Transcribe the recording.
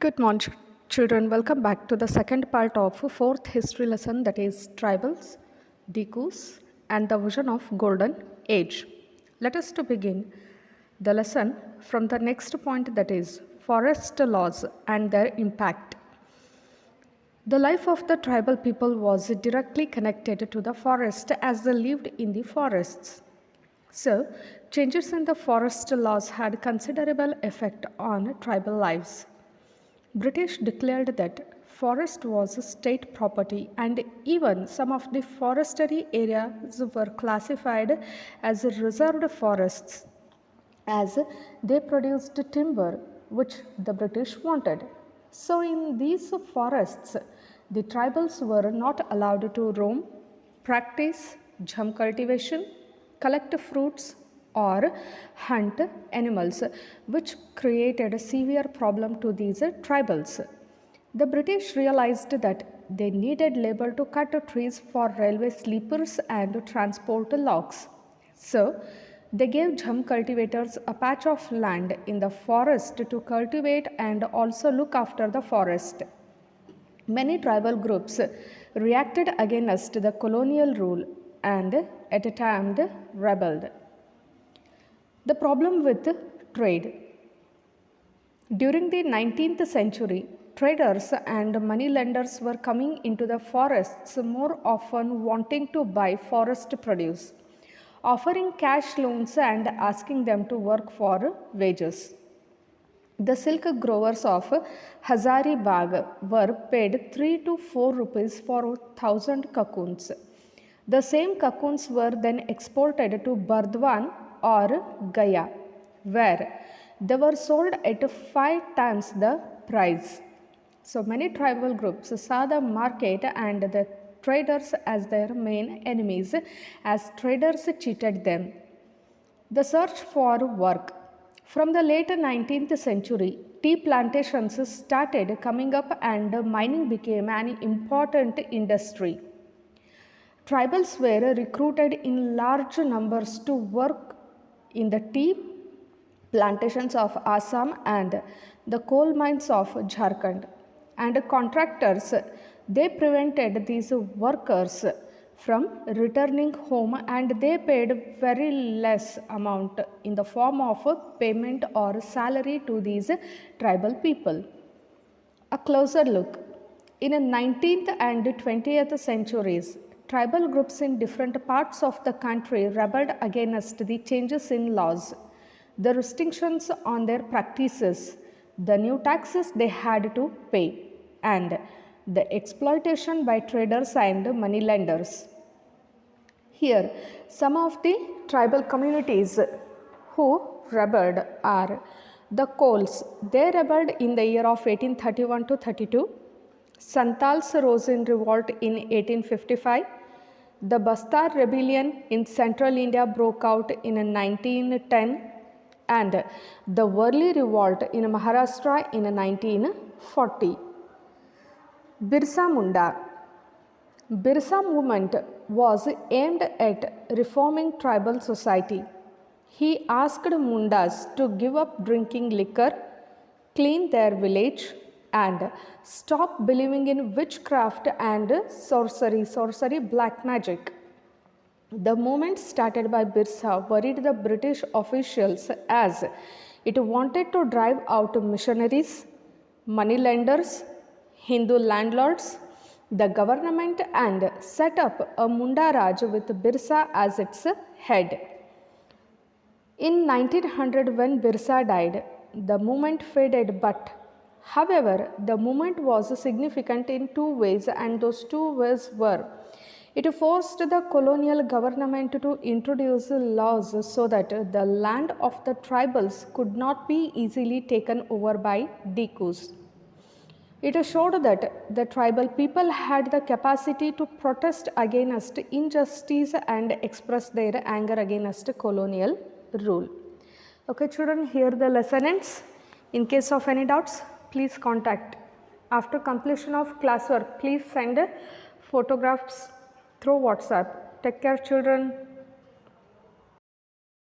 Good morning, children. Welcome back to the second part of fourth history lesson, that is tribals, Dikus, and the vision of golden age. Let us to begin the lesson from the next point, that is forest laws and their impact. The life of the tribal people was directly connected to the forest as they lived in the forests. So, changes in the forest laws had considerable effect on tribal lives. British declared that forest was state property, and even some of the forestry areas were classified as reserved forests as they produced timber which the British wanted. So in these forests, the tribals were not allowed to roam, practice jham cultivation, collect fruits, or hunt animals, which created a severe problem to these tribals. The British realized that they needed labor to cut trees for railway sleepers and transport logs. So, they gave jham cultivators a patch of land in the forest to cultivate and also look after the forest. Many tribal groups reacted against the colonial rule and at a time rebelled. The problem with trade. During the 19th century, traders and moneylenders were coming into the forests more often, wanting to buy forest produce, offering cash loans and asking them to work for wages. The silk growers of Hazaribagh were paid 3 to 4 rupees for 1,000 cocoons. The same cocoons were then exported to Burdwan or Gaya, where they were sold at 5 times the price. So many tribal groups saw the market and the traders as their main enemies, as traders cheated them. The search for work. From the late 19th century, tea plantations started coming up and mining became an important industry. Tribals were recruited in large numbers to work in the tea plantations of Assam and the coal mines of Jharkhand. And contractors, they prevented these workers from returning home, and they paid very less amount in the form of payment or salary to these tribal people. A closer look. In the 19th and 20th centuries, tribal groups in different parts of the country rebelled against the changes in laws, the restrictions on their practices, the new taxes they had to pay, and the exploitation by traders and moneylenders. Here, some of the tribal communities who rebelled are the Kols. They rebelled in the year of 1831 to 32. Santals rose in revolt in 1855. The Bastar rebellion in central India broke out in 1910, and the Worli revolt in Maharashtra in 1940. Birsa Munda. Birsa movement was aimed at reforming tribal society. He asked Mundas to give up drinking liquor, clean their village, and stop believing in witchcraft and sorcery, black magic. The movement started by Birsa worried the British officials as it wanted to drive out missionaries, moneylenders, Hindu landlords, the government, and set up a Munda Raj with Birsa as its head. In 1900, when Birsa died, the movement faded, but however, the movement was significant in two ways, and those two ways were: it forced the colonial government to introduce laws so that the land of the tribals could not be easily taken over by Dikus. It showed that the tribal people had the capacity to protest against injustice and express their anger against colonial rule. Okay, children, here the lesson ends. In case of any doubts, please contact. After completion of classwork, please send photographs through WhatsApp. Take care, children.